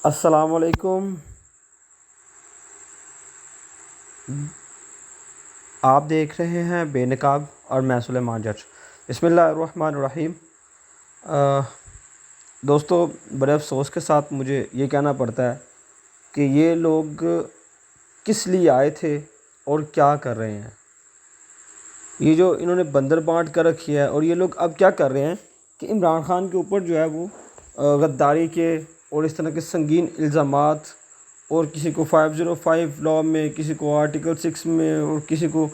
السلام علیکم. آپ دیکھ رہے ہیں بے نقاب اور میں سلیمان جج. بسم اللہ الرحمن الرحیم. دوستو، بڑے افسوس کے ساتھ مجھے یہ کہنا پڑتا ہے کہ یہ لوگ کس لیے آئے تھے اور کیا کر رہے ہیں. یہ جو انہوں نے بندر بانٹ کر رکھی ہے، اور یہ لوگ اب کیا کر رہے ہیں کہ عمران خان کے اوپر جو ہے وہ غداری کے اور اس طرح کے سنگین الزامات، اور کسی کو 505 لاء میں، کسی کو آرٹیکل 6 میں، اور کسی کو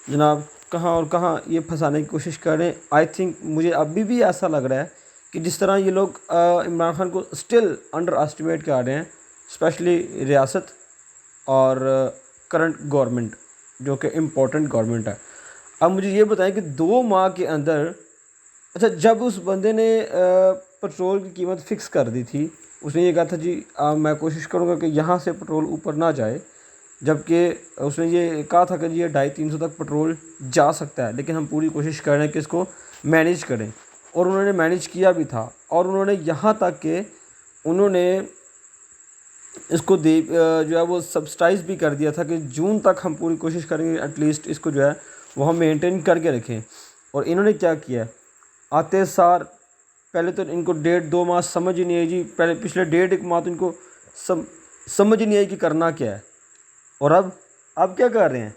جناب کہاں اور کہاں یہ پھنسانے کی کوشش کر رہے ہیں. آئی تھنک مجھے ابھی بھی ایسا لگ رہا ہے کہ جس طرح یہ لوگ عمران خان کو سٹل انڈر اسٹیمیٹ کر رہے ہیں، اسپیشلی ریاست اور کرنٹ گورنمنٹ جو کہ امپورٹنٹ گورنمنٹ ہے. اب مجھے یہ بتائیں کہ 2 ماہ کے اندر، اچھا جب اس بندے نے پٹرول کی قیمت فکس کر دی تھی، اس نے یہ کہا تھا جی میں کوشش کروں گا کہ یہاں سے پٹرول اوپر نہ جائے، جبکہ اس نے یہ کہا تھا کہ یہ 250-300 تک پٹرول جا سکتا ہے، لیکن ہم پوری کوشش کر رہے ہیں کہ اس کو مینیج کریں. اور انہوں نے مینیج کیا بھی تھا، اور انہوں نے یہاں تک کہ انہوں نے اس کو جو ہے وہ سبسٹائز بھی کر دیا تھا کہ جون تک ہم پوری کوشش کریں گے ایٹ لیسٹ اس کو جو ہے وہ ہم مینٹین کر کے رکھیں. اور انہوں نے کیا کیا؟ آتے سار پہلے تو ان کو 1.5-2 ماہ سمجھ ہی نہیں آئی جی. پہلے پچھلے 1.5-1 ماہ تو ان کو سمجھ ہی نہیں آئی کہ کرنا کیا ہے. اور اب کیا کر رہے ہیں؟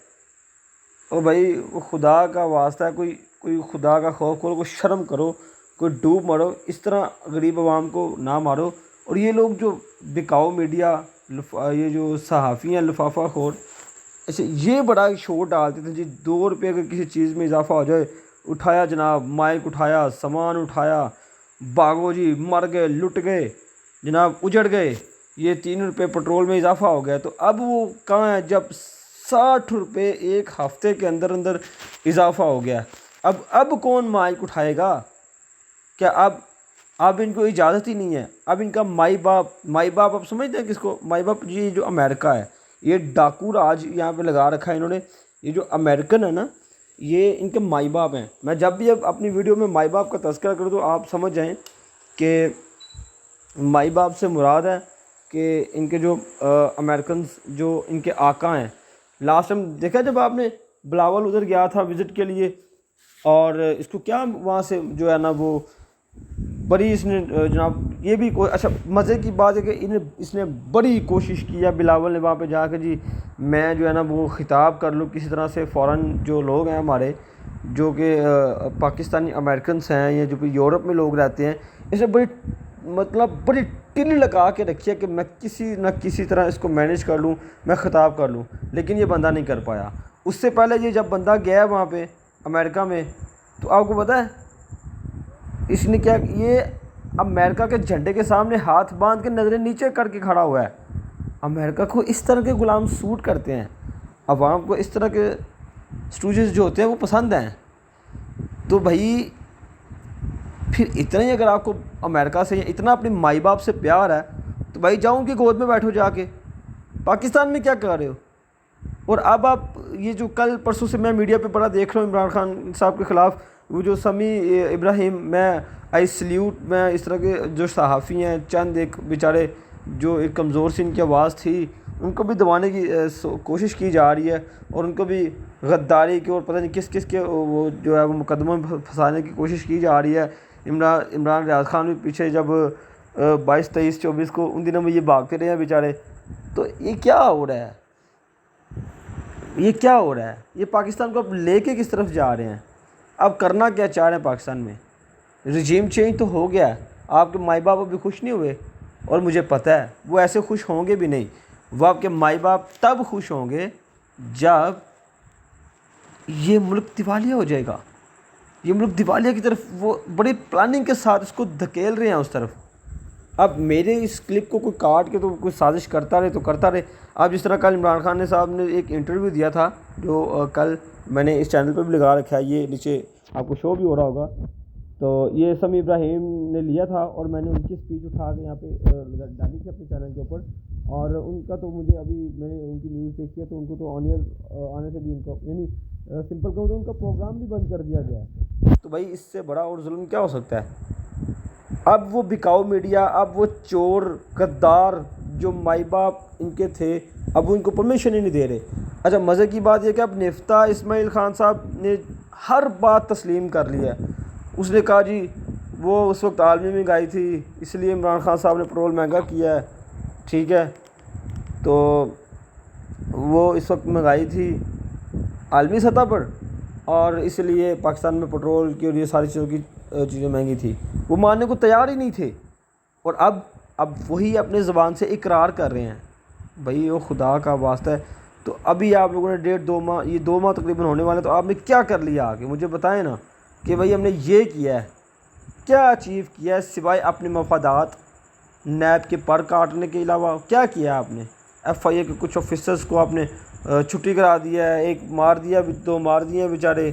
او بھائی، وہ خدا کا واسطہ ہے، کوئی خدا کا خوف کرو، کوئی شرم کرو، کوئی ڈوب مرو. اس طرح غریب عوام کو نہ مارو. اور یہ لوگ جو بکاؤ میڈیا، یہ جو صحافی ہیں لفافہ خور، ایسے یہ بڑا شور ڈالتے تھے جی. 2 روپے اگر کسی چیز میں اضافہ ہو جائے، اٹھایا جناب، مائک اٹھایا، سامان اٹھایا، بھاگو جی، مر گئے، لٹ گئے جناب، اجڑ گئے. یہ 3 روپے پٹرول میں اضافہ ہو گیا. تو اب وہ کہاں ہے جب 60 روپے ایک ہفتے کے اندر اندر اضافہ ہو گیا؟ اب کون مائک اٹھائے گا؟ کیا اب ان کو اجازت ہی نہیں ہے؟ اب ان کا مائی باپ اب سمجھتے ہیں کس کو مائی باپ؟ یہ جو امریکہ ہے، یہ ڈاکو راج یہاں پہ لگا رکھا ہے انہوں نے. یہ جو امریکن ہے نا، یہ ان کے مائی باپ ہیں. میں جب بھی اب اپنی ویڈیو میں مائی باپ کا تذکرہ کروں تو آپ سمجھ جائیں کہ مائی باپ سے مراد ہے کہ ان کے جو امریکنز جو ان کے آقا ہیں. لاسٹ ٹائم دیکھا جب آپ نے بلاول ادھر گیا تھا وزٹ کے لیے، اور اس کو کیا وہاں سے جو ہے نا وہ بڑی اس نے جناب یہ بھی اچھا مزے کی بات ہے کہ اس نے بڑی کوشش کی ہے بلاول نے وہاں پہ جا کے جی میں جو ہے نا وہ خطاب کر لوں کسی طرح سے. فوراً جو لوگ ہیں ہمارے جو کہ پاکستانی امریکنس ہیں یا جو کہ یورپ میں لوگ رہتے ہیں، اسے بڑی ٹل لگا کے رکھی ہے کہ میں کسی نہ کسی طرح اس کو مینیج کر لوں، میں خطاب کر لوں. لیکن یہ بندہ نہیں کر پایا. اس سے پہلے یہ جب بندہ گیا وہاں پہ امریکہ میں، تو آپ کو پتہ ہے اس نے کیا؟ یہ امریکہ کے جھنڈے کے سامنے ہاتھ باندھ کے نظریں نیچے کر کے کھڑا ہوا ہے. امریکہ کو اس طرح کے غلام سوٹ کرتے ہیں، عوام کو اس طرح کے سٹوجز جو ہوتے ہیں وہ پسند ہیں. تو بھائی پھر اتنا ہی اگر آپ کو امریکہ سے اتنا اپنے مائی باپ سے پیار ہے تو بھائی جاؤ ان کی گود میں بیٹھو جا کے. پاکستان میں کیا کر رہے ہو؟ اور اب آپ یہ جو کل پرسوں سے میں میڈیا پہ بڑا دیکھ رہا ہوں عمران خان صاحب کے خلاف، وہ جو سمیع ابراہیم، میں آئی سلیوٹ، میں اس طرح کے جو صحافی ہیں، چند ایک بیچارے جو ایک کمزور سی ان کی آواز تھی، ان کو بھی دبانے کی کوشش کی جا رہی ہے، اور ان کو بھی غداری کے اور پتہ نہیں کس کس کے وہ جو ہے وہ مقدموں میں پھنسانے کی کوشش کی جا رہی ہے. عمران ریاض خان بھی پیچھے جب 22, 23, 24 کو ان دنوں میں یہ بھاگتے رہے ہیں بیچارے. تو یہ کیا ہو رہا ہے؟ یہ کیا ہو رہا ہے؟ یہ پاکستان کو اب لے کے کس طرف جا رہے ہیں؟ اب کرنا کیا چاہ رہے ہیں پاکستان میں؟ رجیم چینج تو ہو گیا ہے، آپ کے مائی باپ ابھی خوش نہیں ہوئے، اور مجھے پتہ ہے وہ ایسے خوش ہوں گے بھی نہیں. وہ آپ کے مائی باپ تب خوش ہوں گے جب یہ ملک دیوالیہ ہو جائے گا. یہ ملک دیوالیہ کی طرف وہ بڑی پلاننگ کے ساتھ اس کو دھکیل رہے ہیں اس طرف. اب میرے اس کلپ کو کوئی کاٹ کے تو کوئی سازش کرتا رہے تو کرتا رہے. اب جس طرح کل عمران خان صاحب نے ایک انٹرویو دیا تھا جو کل میں نے اس چینل پہ بھی لگا رکھا ہے، یہ نیچے آپ کو شو بھی ہو رہا ہوگا. تو یہ سمیع ابراہیم نے لیا تھا، اور میں نے ان کی اسپیچ اٹھا کے یہاں پہ ڈالی تھی اپنے چینل کے اوپر. اور ان کا تو مجھے ابھی میں نے ان کی نیوز دیکھی ہے تو ان کو تو آن ایئر آنے سے بھی ان کو یعنی سمپل کہوں تو ان کا پروگرام بھی بند کر دیا گیا ہے. تو بھائی اس سے بڑا اور ظلم کیا ہو سکتا ہے؟ اب وہ بکاؤ میڈیا، اب وہ چور غدار جو مائی باپ ان کے تھے، اب وہ ان کو پرمیشن ہی نہیں دے رہے۔ اچھا مزے کی بات یہ کہ اب نفتہ اسماعیل خان صاحب نے ہر بات تسلیم کر لی ہے۔ اس نے کہا جی وہ اس وقت عالمی مہنگائی تھی اس لیے عمران خان صاحب نے پٹرول مہنگا کیا ہے، ٹھیک ہے، تو وہ اس وقت مہنگائی تھی عالمی سطح پر اور اس لیے پاکستان میں پٹرول کی اور یہ ساری چیزوں کی چیزیں مہنگی تھی، وہ ماننے کو تیار ہی نہیں تھے۔ اور اب وہی اپنے زبان سے اقرار کر رہے ہیں۔ بھائی وہ خدا کا واسطہ ہے، تو ابھی آپ لوگوں نے 1.5-2 ماہ، یہ 2 ماہ تقریباً ہونے والے، تو آپ نے کیا کر لیا آگے مجھے بتائیں نا، کہ بھائی ہم نے یہ کیا ہے، کیا اچیو کیا ہے سوائے اپنے مفادات نیب کے پر کاٹنے کے علاوہ؟ کیا کیا آپ نے؟ ایف آئی اے کے کچھ آفیسرز کو آپ نے چھٹی کرا دیا ہے، ایک مار دیا، 2 مار دیے ہیں بیچارے،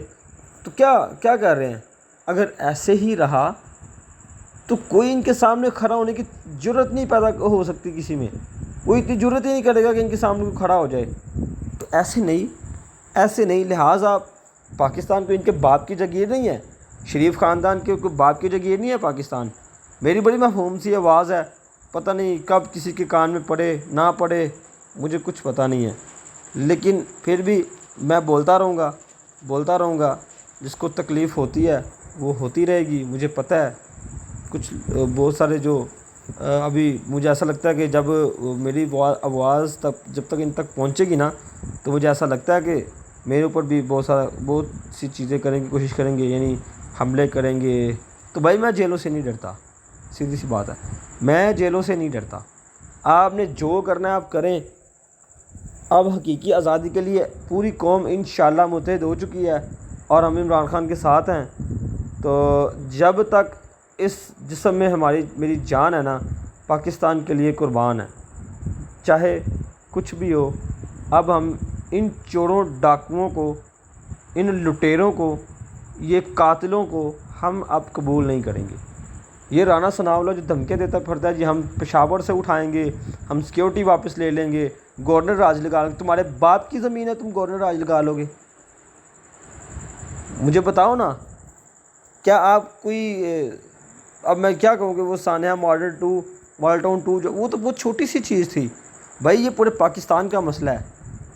تو کیا کر رہے ہیں؟ اگر ایسے ہی رہا تو کوئی ان کے سامنے کھڑا ہونے کی جرت نہیں پیدا ہو سکتی کسی میں، کوئی اتنی جرت ہی نہیں کرے گا کہ ان کے سامنے کوئی کھڑا ہو جائے۔ تو ایسے نہیں، لہٰذا پاکستان کو ان کے باپ کی جگیر نہیں ہے، شریف خاندان کے کوئی باپ کی جگیر نہیں ہے پاکستان۔ میری بڑی مفہوم سی آواز ہے، پتہ نہیں کب کسی کے کان میں پڑے نہ پڑے، مجھے کچھ پتہ نہیں ہے، لیکن پھر بھی میں بولتا رہوں گا، جس کو تکلیف ہوتی ہے وہ ہوتی رہے گی۔ مجھے پتہ ہے کچھ بہت سارے جو ابھی مجھے ایسا لگتا ہے کہ جب میری آواز جب تک ان تک پہنچے گی نا، تو مجھے ایسا لگتا ہے کہ میرے اوپر بھی بہت سی چیزیں کرنے کی کوشش کریں گے، یعنی حملے کریں گے۔ تو بھائی میں جیلوں سے نہیں ڈرتا، سیدھی سی بات ہے، میں جیلوں سے نہیں ڈرتا۔ آپ نے جو کرنا ہے آپ کریں۔ اب حقیقی آزادی کے لیے پوری قوم انشاءاللہ متحد ہو چکی ہے اور ہم عمران خان کے ساتھ ہیں۔ تو جب تک اس جسم میں میری جان ہے نا، پاکستان کے لیے قربان ہے، چاہے کچھ بھی ہو۔ اب ہم ان چوروں ڈاکوؤں کو، ان لٹیروں کو، یہ قاتلوں کو ہم اب قبول نہیں کریں گے۔ یہ رانا ثناءاللہ جو دھمکیاں دیتا پھرتا ہے جی ہم پشاور سے اٹھائیں گے، ہم سیکیورٹی واپس لے لیں گے، گورنر راج لگا لیں گے، تمہارے باپ کی زمین ہے، تم گورنر راج لگا لو گے؟ مجھے بتاؤ نا، کیا آپ کوئی اب میں کیا کہوں کہ وہ سانحہ ماڈل ٹاؤن 2 جو وہ تو بہت چھوٹی سی چیز تھی۔ بھائی یہ پورے پاکستان کا مسئلہ ہے،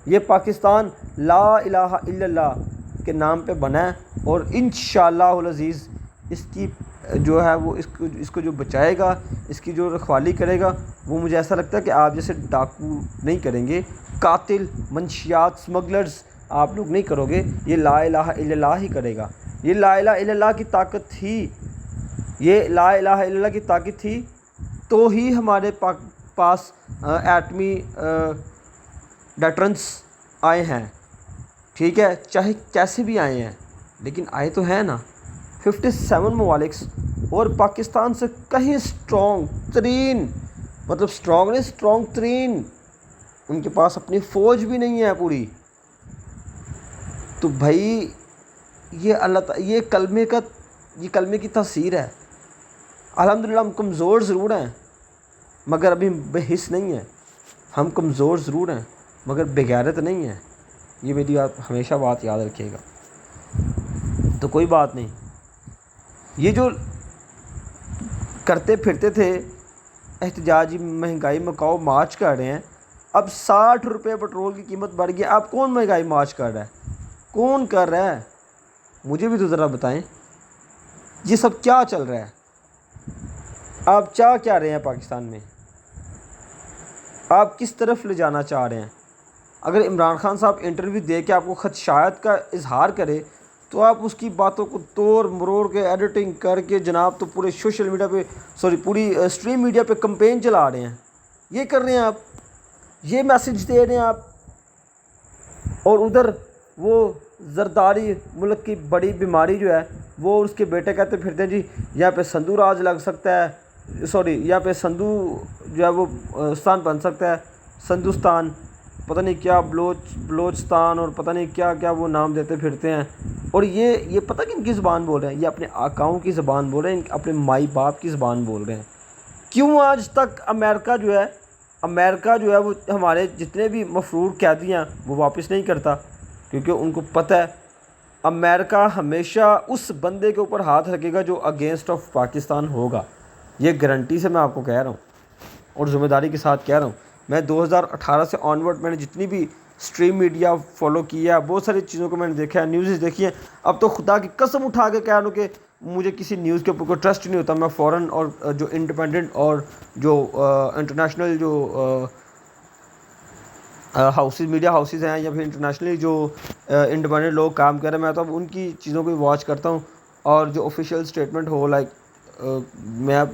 یہ پاکستان لا الہ الا اللہ کے نام پہ بنا ہے، اور انشاءاللہ العزیز اس کی جو ہے وہ اس کو جو بچائے گا، اس کی جو رکھوالی کرے گا، وہ مجھے ایسا لگتا ہے کہ آپ جیسے ڈاکو نہیں کریں گے، قاتل، منشیات، سمگلرز آپ لوگ نہیں کرو گے، یہ لا الہ الا اللہ ہی کرے گا۔ یہ لا الہ الا اللہ کی طاقت تھی، یہ لا الہ الا اللہ کی طاقت تھی تو ہی ہمارے پاس ایٹمی ڈیٹرنس آئے ہیں، ٹھیک ہے، چاہے کیسے بھی آئے ہیں، لیکن آئے تو ہیں نا۔ 57 ممالک اور پاکستان سے کہیں اسٹرانگ ترین، مطلب اسٹرانگ ترین، ان کے پاس اپنی فوج بھی نہیں ہے پوری۔ تو بھائی یہ یہ کلمے کی تاثیر ہے۔ الحمدللہ ہم کمزور ضرور ہیں مگر ابھی بے حس نہیں ہیں، ہم کمزور ضرور ہیں مگر بے غیرت نہیں ہیں، یہ میری آپ ہمیشہ بات یاد رکھیے گا۔ تو کوئی بات نہیں، یہ جو کرتے پھرتے تھے احتجاجی مہنگائی مکاؤ مارچ کر رہے ہیں، اب 60 روپے پٹرول کی قیمت بڑھ گئی، اب کون مہنگائی مارچ کر رہا ہے؟ کون کر رہا ہے؟ مجھے بھی تو ذرا بتائیں، یہ سب کیا چل رہا ہے؟ آپ چاہ کیا رہے ہیں پاکستان میں؟ آپ کس طرف لے جانا چاہ رہے ہیں؟ اگر عمران خان صاحب انٹرویو دے کے آپ کو خدشات کا اظہار کرے تو آپ اس کی باتوں کو توڑ مروڑ کے ایڈیٹنگ کر کے جناب تو پورے سوشل میڈیا پہ پوری اسٹریم میڈیا پہ کمپین چلا رہے ہیں، یہ کر رہے ہیں آپ، یہ میسج دے رہے ہیں آپ، اور ادھر وہ زرداری ملک کی بڑی بیماری جو ہے وہ اس کے بیٹے کہتے پھرتے ہیں جی یہاں پہ سندھو راج لگ سکتا ہے، یہاں پہ سندھو جو ہے وہ ستان بن سکتا ہے، سندھوستان، پتہ نہیں کیا بلوچستان، اور پتہ نہیں کیا کیا وہ نام دیتے پھرتے ہیں۔ اور یہ پتہ کن کی زبان بول رہے ہیں؟ یہ اپنے آقاؤں کی زبان بول رہے ہیں، اپنے مائی باپ کی زبان بول رہے ہیں۔ کیوں آج تک امریکہ جو ہے وہ ہمارے جتنے بھی مفرور قیدی ہیں وہ واپس نہیں کرتا؟ کیونکہ ان کو پتہ ہے امریکہ ہمیشہ اس بندے کے اوپر ہاتھ رکھے گا جو اگینسٹ آف پاکستان ہوگا، یہ گارنٹی سے میں آپ کو کہہ رہا ہوں اور ذمہ داری کے ساتھ کہہ رہا ہوں. میں 2018 سے آن ورڈ میں نے جتنی بھی اسٹریم میڈیا فالو کیا ہے, بہت ساری چیزوں کو میں نے دیکھا ہے, نیوزز دیکھی ہیں. اب تو خدا کی قسم اٹھا کے کہہ رہا ہوں کہ مجھے کسی نیوز کے اوپر کوئی ٹرسٹ نہیں ہوتا. میں فوراً اور جو انڈیپینڈنٹ اور جو انٹرنیشنل جو ہاؤسز میڈیا ہاؤسز ہیں یا پھر انٹرنیشنلی جو انڈیپینڈنٹ لوگ کام کر رہے ہیں, میں تو اب ان کی چیزوں کو واچ کرتا ہوں. اور جو آفیشیل اسٹیٹمنٹ ہو, لائک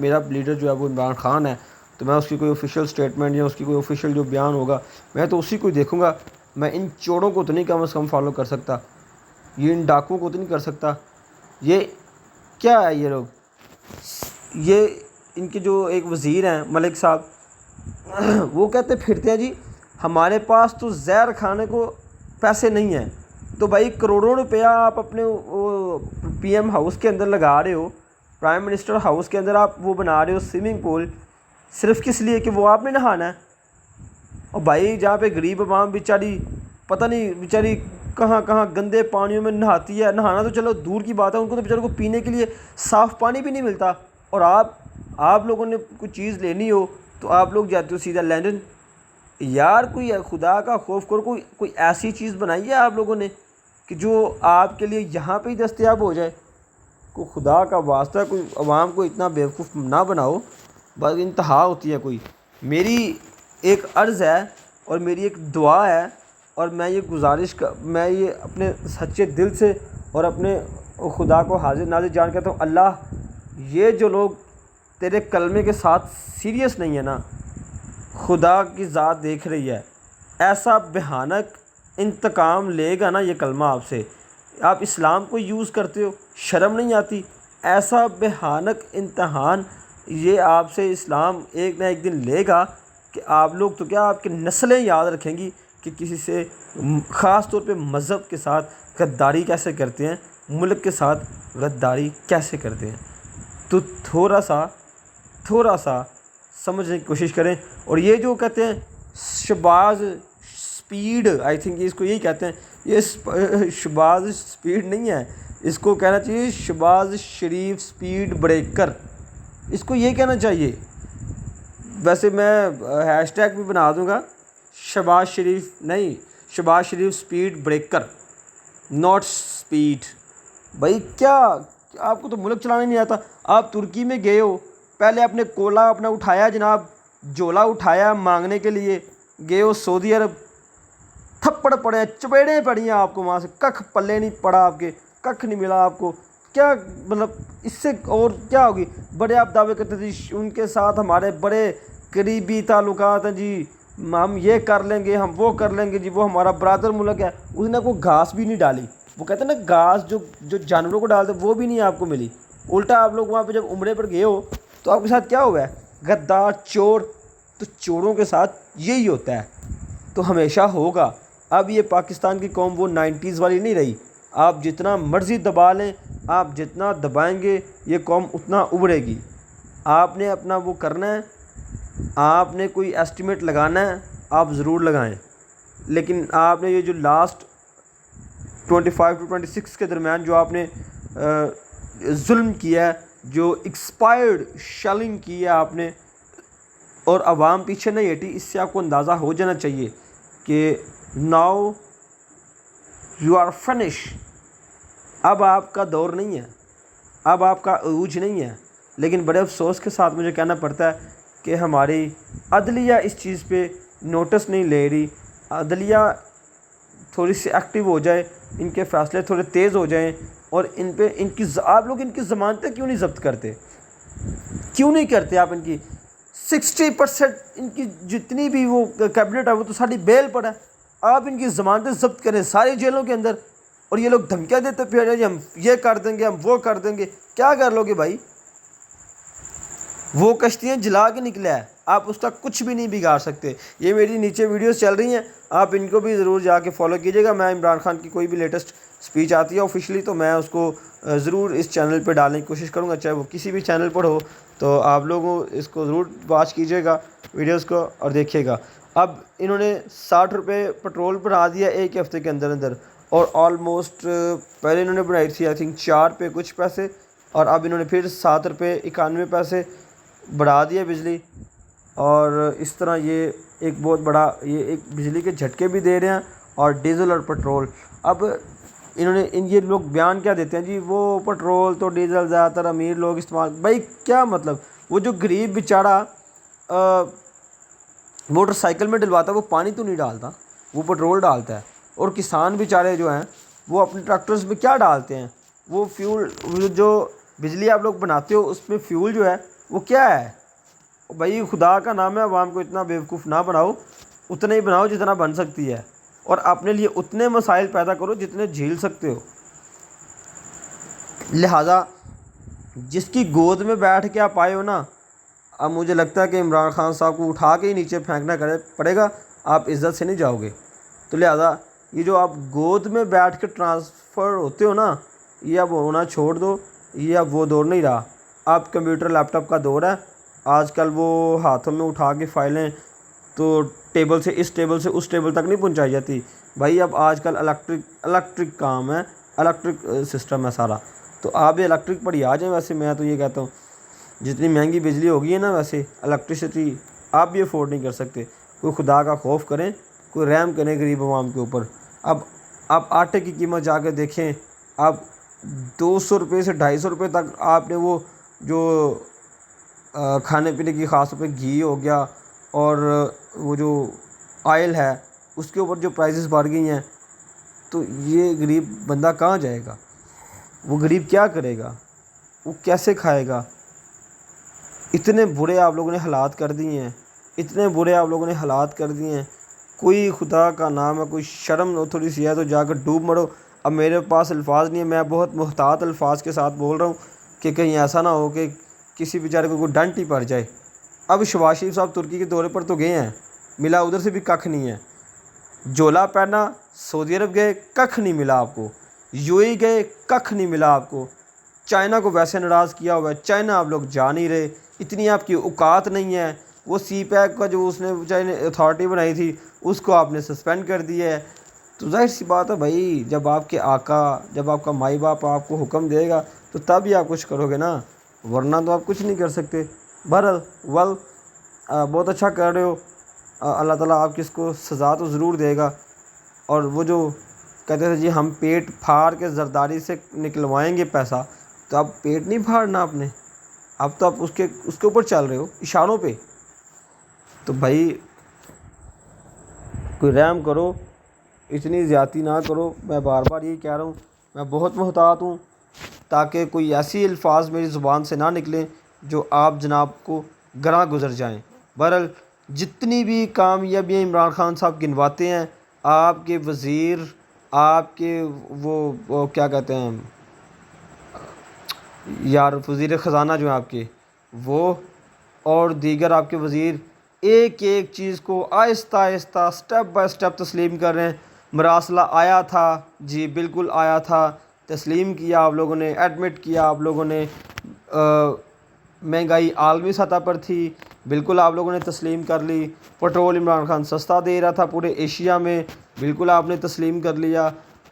میرا لیڈر جو ہے وہ عمران خان ہے, تو میں اس کی کوئی آفیشیل اسٹیٹمنٹ یا اس کی کوئی آفیشیل جو بیان ہوگا میں تو اسی کو دیکھوں گا. میں ان چوروں کو تو نہیں کم از کم فالو کر سکتا, یہ ان ڈاکوؤں کو تو نہیں کر سکتا. یہ کیا ہے یہ لوگ, یہ ان کے جو ایک وزیر ہیں ملک صاحب, وہ کہتے پھرتے ہیں جی ہمارے پاس تو زہر کھانے کو پیسے نہیں ہیں. تو بھائی کروڑوں روپیہ آپ اپنے وہ پی ایم ہاؤس کے اندر لگا رہے ہو, پرائم منسٹر ہاؤس کے اندر آپ وہ بنا رہے ہو سوئمنگ پول, صرف کس لیے کہ وہ آپ نے نہانا ہے. اور بھائی جہاں پہ غریب عوام بیچاری پتہ نہیں بیچاری کہاں کہاں گندے پانیوں میں نہاتی ہے, نہانا تو چلو دور کی بات ہے, ان کو تو بیچاروں کو پینے کے لیے صاف پانی بھی نہیں ملتا. اور آپ لوگوں نے کوئی چیز لینی ہو تو آپ لوگ جاتے ہو سیدھا لندن. یار کوئی خدا کا خوف کرو, کوئی ایسی چیز بنائی ہے آپ لوگوں نے کہ جو آپ کے لیے یہاں پہ ہی دستیاب ہو جائے. کوئی خدا کا واسطہ کوئی عوام کو اتنا بیوقوف نہ بناؤ, بس انتہا ہوتی ہے کوئی. میری ایک عرض ہے اور میری ایک دعا ہے, اور میں یہ گزارش میں یہ اپنے سچے دل سے اور اپنے خدا کو حاضر ناظر جان کہتا ہوں, اللہ یہ جو لوگ تیرے کلمے کے ساتھ سیریس نہیں ہے نا, خدا کی ذات دیکھ رہی ہے, ایسا بھیانک انتقام لے گا نا یہ کلمہ آپ سے. آپ اسلام کو یوز کرتے ہو, شرم نہیں آتی؟ ایسا بھیانک امتحان یہ آپ سے اسلام ایک نہ ایک دن لے گا کہ آپ لوگ تو کیا آپ کی نسلیں یاد رکھیں گی کہ کسی سے خاص طور پہ مذہب کے ساتھ غداری کیسے کرتے ہیں, ملک کے ساتھ غداری کیسے کرتے ہیں. تو تھوڑا سا سمجھنے کی کوشش کریں. اور یہ جو کہتے ہیں شہباز سپیڈ, آئی تھنک اس کو یہی کہتے ہیں, یہ شہباز سپیڈ نہیں ہے, اس کو کہنا چاہیے شہباز شریف سپیڈ بریکر, اس کو یہ کہنا چاہیے. ویسے میں ہیش ٹیگ بھی بنا دوں گا, شہباز شریف نہیں, شہباز شریف سپیڈ بریکر ناٹ سپیڈ. بھائی کیا آپ کو تو ملک چلانا نہیں آتا؟ آپ ترکی میں گئے ہو, پہلے اپنے کولا اپنا اٹھایا جناب, جولا اٹھایا مانگنے کے لیے, گئے ہو سعودی عرب, تھپڑ پڑے ہیں, چپیڑیں پڑی ہیں آپ کو وہاں سے, ککھ پلے نہیں پڑا آپ کے, ککھ نہیں ملا آپ کو. کیا مطلب اس سے اور کیا ہوگی؟ بڑے آپ دعوے کرتے تھے ان کے ساتھ ہمارے بڑے قریبی تعلقات ہیں جی, ہم یہ کر لیں گے, ہم وہ کر لیں گے جی, وہ ہمارا برادر ملک ہے. اس نے کوئی گھاس بھی نہیں ڈالی. وہ کہتے ہیں نا گھاس جو جانوروں کو ڈالتے وہ بھی نہیں آپ کو ملی. الٹا آپ لوگ وہاں پہ جب عمرے پر گئے ہو تو آپ کے ساتھ کیا ہوا ہے؟ غدار, چور. تو چوروں کے ساتھ یہی ہوتا ہے, تو ہمیشہ ہوگا. اب یہ پاکستان کی قوم وہ 90s والی نہیں رہی. آپ جتنا مرضی دبا لیں, آپ جتنا دبائیں گے یہ قوم اتنا ابھرے گی. آپ نے اپنا وہ کرنا ہے, آپ نے کوئی ایسٹیمیٹ لگانا ہے, آپ ضرور لگائیں, لیکن آپ نے یہ جو لاسٹ 25 to 26 کے درمیان جو آپ نے ظلم کیا ہے, جو ایکسپائرڈ شیلنگ کی ہے آپ نے, اور عوام پیچھے نہیں ہٹی, اس سے آپ کو اندازہ ہو جانا چاہیے کہ ناؤ یو آر فنش. اب آپ کا دور نہیں ہے, اب آپ کا عروج نہیں ہے. لیکن بڑے افسوس کے ساتھ مجھے کہنا پڑتا ہے کہ ہماری عدلیہ اس چیز پہ نوٹس نہیں لے رہی. عدلیہ تھوڑی سی ایکٹیو ہو جائے, ان کے فیصلے تھوڑے تیز ہو جائیں, اور ان پہ آپ لوگ ان کی ضمانتیں کیوں نہیں ضبط کرتے؟ کیوں نہیں کرتے آپ؟ ان کی 60% ان کی جتنی بھی وہ کیبنٹ ہے وہ تو ساری بیل پر ہے. آپ ان کی ضمانتیں ضبط کریں ساری جیلوں کے اندر, اور یہ لوگ دھمکیاں دیتے پھر جی ہم یہ کر دیں گے, ہم وہ کر دیں گے. کیا کر لو گے بھائی؟ وہ کشتیاں جلا کے نکلا ہے, آپ اس کا کچھ بھی نہیں بگاڑ سکتے. یہ میری نیچے ویڈیوز چل رہی ہیں, آپ ان کو بھی ضرور جا کے فالو کیجیے گا. میں عمران خان کی کوئی بھی لیٹسٹ سپیچ آتی ہے آفیشلی تو میں اس کو ضرور اس چینل پہ ڈالنے کی کوشش کروں گا, چاہے وہ کسی بھی چینل پر ہو. تو آپ لوگوں اس کو ضرور واچ کیجیے گا ویڈیوز کو اور دیکھیے گا. اب انہوں نے 60 روپے پیٹرول بڑھا دیا ایک ہفتے کے اندر اندر, اور آلموسٹ پہلے انہوں نے بڑھائی تھی آئی تھنک 4 روپے کچھ پیسے, اور اب انہوں نے پھر 7 روپے 91 پیسے بڑھا دیا بجلی، اور اس طرح یہ ایک بہت بڑا یہ ایک بجلی کے جھٹکے بھی دے رہے ہیں. اور ڈیزل اور پٹرول، اب انہوں نے یہ لوگ بیان کیا دیتے ہیں جی وہ پٹرول تو ڈیزل زیادہ تر امیر لوگ استعمال. بھائی کیا مطلب؟ وہ جو غریب بیچارہ موٹر سائیکل میں ڈلواتا ہے وہ پانی تو نہیں ڈالتا، وہ پٹرول ڈالتا ہے. اور کسان بیچارے جو ہیں وہ اپنے ٹریکٹرز میں کیا ڈالتے ہیں؟ وہ فیول، جو بجلی آپ لوگ بناتے ہو اس میں فیول جو ہے وہ کیا ہے؟ بھائی خدا کا نام ہے، عوام کو اتنا بیوقوف نہ بناؤ، اتنا ہی بناؤ جتنا بن سکتی ہے، اور اپنے لیے اتنے مسائل پیدا کرو جتنے جھیل سکتے ہو. لہٰذا جس کی گود میں بیٹھ کے آپ آئے ہو نا، اب مجھے لگتا ہے کہ عمران خان صاحب کو اٹھا کے ہی نیچے پھینکنا پڑے گا، آپ عزت سے نہیں جاؤ گے. تو لہٰذا یہ جو آپ گود میں بیٹھ کے ٹرانسفر ہوتے ہو نا، یہ اب ہونا چھوڑ دو. یہ اب وہ دور نہیں رہا، اب کمپیوٹر لیپ ٹاپ کا دور ہے. آج کل وہ ہاتھوں میں اٹھا کے فائلیں تو ٹیبل سے اس ٹیبل سے اس ٹیبل تک نہیں پہنچائی جاتی. بھائی اب آج کل الیکٹرک کام ہے، الیکٹرک سسٹم ہے سارا. تو آپ بھی الیکٹرک پر ہی آ جائیں. ویسے میں تو یہ کہتا ہوں جتنی مہنگی بجلی ہوگی ہے نا، ویسے الیکٹریسٹی آپ بھی افورڈ نہیں کر سکتے. کوئی خدا کا خوف کریں، کوئی رحم کریں غریب عوام کے اوپر. اب آپ آٹے کی قیمت جا کے دیکھیں، اب 200 روپے سے 250 روپے تک آپ نے وہ جو کھانے پینے کی خاص طور پہ گھی ہو گیا اور وہ جو آئل ہے اس کے اوپر جو پرائزز بڑھ گئی ہیں. تو یہ غریب بندہ کہاں جائے گا؟ وہ غریب کیا کرے گا؟ وہ کیسے کھائے گا؟ اتنے برے آپ لوگوں نے حالات کر دیے ہیں، اتنے برے آپ لوگوں نے حالات کر دیے ہیں. کوئی خدا کا نام ہے، کوئی شرم تھوڑی سی ہے تو جا کر ڈوب مرو. اب میرے پاس الفاظ نہیں ہے، میں بہت محتاط الفاظ کے ساتھ بول رہا ہوں کہ کہیں ایسا نہ ہو کہ کسی بیچارے کو کوئی ڈنٹ ہی پڑ جائے. اب شہباز شریف صاحب ترکی کے دورے پر تو گئے ہیں، ملا ادھر سے بھی ککھ نہیں ہے. جولا پہنا سعودی عرب گئے، ککھ نہیں ملا آپ کو. یو اے گئے، ککھ نہیں ملا آپ کو. چائنا کو ویسے ناراض کیا ہوا ہے، چائنا آپ لوگ جا نہیں رہے، اتنی آپ کی اوقات نہیں ہے. وہ سی پیک کا جو اس نے چائنا اتھارٹی بنائی تھی اس کو آپ نے سسپینڈ کر دیا ہے. تو ظاہر سی بات ہے بھائی، جب آپ کے آقا، جب آپ کا مائی باپ آپ کو حکم دے گا تو تب ہی آپ کچھ کرو گے نا، ورنہ تو آپ کچھ نہیں کر سکتے. بہرحال بہت اچھا کر رہے ہو، اللہ تعالیٰ آپ کی اس کو سزا تو ضرور دے گا. اور وہ جو کہتے تھے جی ہم پیٹ پھاڑ کے زرداری سے نکلوائیں گے پیسہ، تو اب پیٹ نہیں پھاڑنا آپ نے، اب تو آپ اس کے اوپر چل رہے ہو اشاروں پہ. تو بھائی کوئی رحم کرو، اتنی زیادتی نہ کرو. میں بار بار یہی کہہ رہا ہوں، میں بہت محتاط ہوں تاکہ کوئی ایسی الفاظ میری زبان سے نہ نکلیں جو آپ جناب کو گراں گزر جائیں. بہرحال جتنی بھی کامیابیاں عمران خان صاحب گنواتے ہیں، آپ کے وزیر، آپ کے وہ کیا کہتے ہیں یار، وزیر خزانہ جو ہیں آپ کے، وہ اور دیگر آپ کے وزیر ایک ایک چیز کو آہستہ آہستہ سٹیپ بائی سٹیپ تسلیم کر رہے ہیں. مراسلہ آیا تھا، جی بالکل آیا تھا، تسلیم کیا آپ لوگوں نے، ایڈمٹ کیا آپ لوگوں نے. مہنگائی عالمی سطح پر تھی، بالکل آپ لوگوں نے تسلیم کر لی. پٹرول عمران خان سستا دے رہا تھا پورے ایشیا میں، بالکل آپ نے تسلیم کر لیا.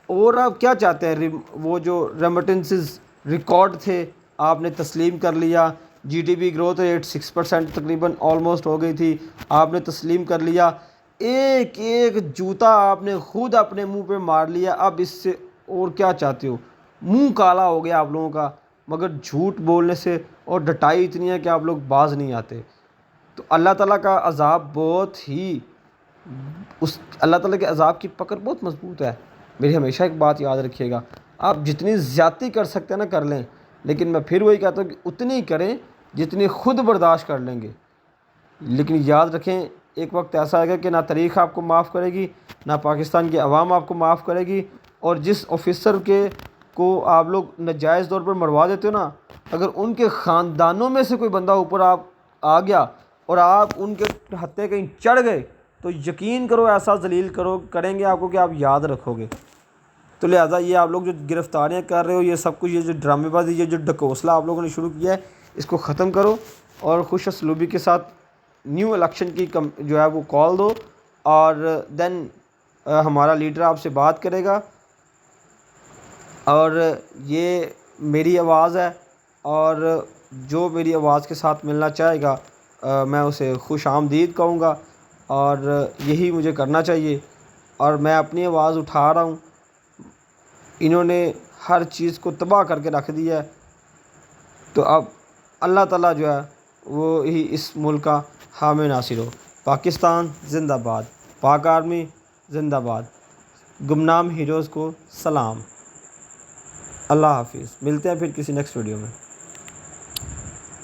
اور آپ کیا چاہتے ہیں؟ وہ جو ریمیٹنسز ریکارڈ تھے آپ نے تسلیم کر لیا. G D P growth rate 6% تقریباً آلموسٹ ہو گئی تھی، آپ نے تسلیم کر لیا. ایک ایک جوتا آپ نے خود اپنے منہ پہ مار لیا. اب اس سے اور کیا چاہتے ہو؟ منہ کالا ہو گیا آپ لوگوں کا، مگر جھوٹ بولنے سے اور ڈٹائی اتنی ہے کہ آپ لوگ باز نہیں آتے. تو اللہ تعالیٰ کا عذاب بہت ہی، اللہ تعالیٰ کے عذاب کی پکڑ بہت مضبوط ہے. میری ہمیشہ ایک بات یاد رکھیے گا، آپ جتنی زیادتی کر سکتے ہیں نا کر لیں، لیکن میں پھر وہی کہتا ہوں کہ اتنی ہی کریں جتنی خود برداشت کر لیں گے. لیکن یاد رکھیں ایک وقت ایسا آئے گا کہ نہ تاریخ آپ کو معاف کرے گی، نہ پاکستان کی عوام آپ کو معاف کرے گی. اور جس آفیسر کو آپ لوگ ناجائز طور پر مروا دیتے ہو نا، اگر ان کے خاندانوں میں سے کوئی بندہ اوپر آپ آ گیا اور آپ ان کے ہتھے کہیں چڑھ گئے تو یقین کرو ایسا ذلیل کریں گے آپ کو کہ آپ یاد رکھو گے. تو لہٰذا یہ آپ لوگ جو گرفتاریاں کر رہے ہو، یہ سب کچھ، یہ جو ڈرامے بازی، یہ جو ڈکوسلہ آپ لوگوں نے شروع کیا ہے، اس کو ختم کرو اور خوش اسلوبی کے ساتھ نیو الیکشن کی جو ہے وہ کال دو. اور دین ہمارا لیڈر آپ سے بات کرے گا. اور یہ میری آواز ہے، اور جو میری آواز کے ساتھ ملنا چاہے گا میں اسے خوش آمدید کہوں گا، اور یہی مجھے کرنا چاہیے۔ اور میں اپنی آواز اٹھا رہا ہوں، انہوں نے ہر چیز کو تباہ کر کے رکھ دیا ہے، تو اب اللہ تعالیٰ جو ہے وہ ہی اس ملک کا حامی ناصر ہو۔ پاکستان زندہ باد، پاک آرمی زندہ باد، گمنام ہیروز کو سلام۔ اللہ حافظ، ملتے ہیں پھر کسی نیکسٹ ویڈیو میں۔